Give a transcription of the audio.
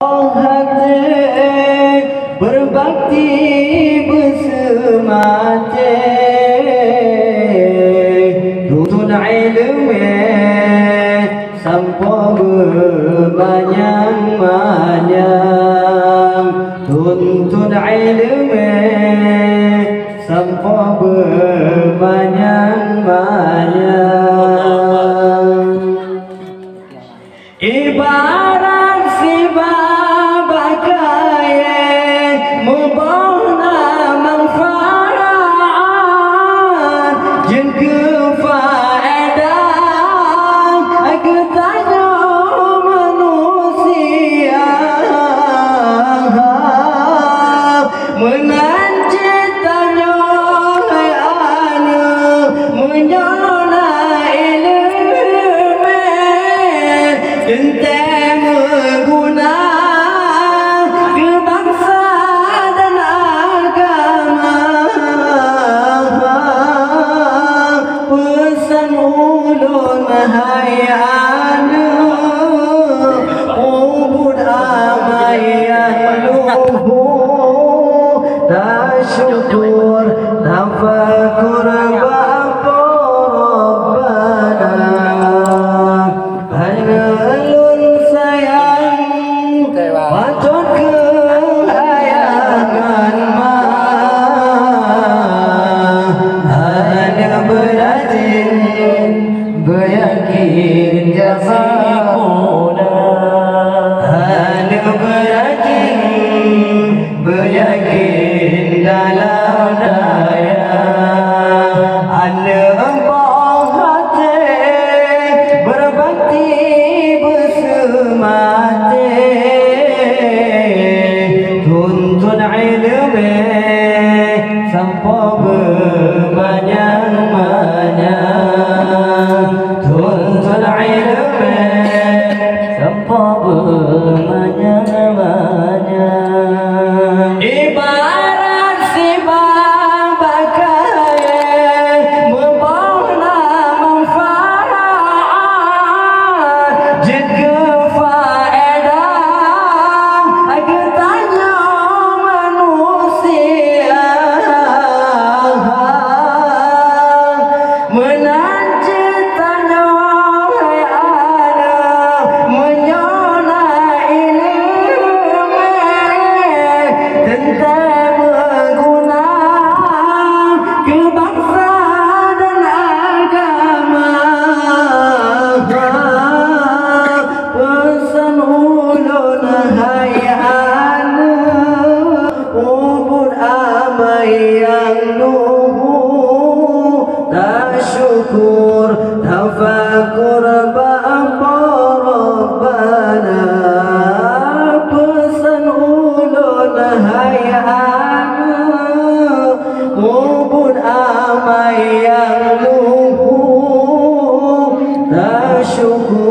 hati berbakti bersemati tuntun ilmu sampai berbanyak-banyak tuntun ilmu sampai berbanyak-banyak ibarat si baba kaya membona manfaat jin kefaedah ketanya manusia menancitanya anu menyona ilmu tentang mengguna kebangsa dan agama pesan ulun hayana ubud amayan luhu tasyukur tafakur bapa Rabbana alun sayang patut kehayangan hanya berajin beryakin jazakumullah hanya berajin beryakin dalam daya hanya empah hati berbakti bersemati tuntun ilmu sampai berbanyak-banyak tuntun ilmu sampai berbanyak-banyak ibarat si baba kaya membona manfaat jin kefaedah ketanya manusia menancitanya ada menyona ilmu tentang mengguna kebangsa dan agama pesan ulun hayana ubud amai yang luhu tasyukur tafakur bapa Rabbana pesan ulun hayana ubud amai yang luhu tasyukur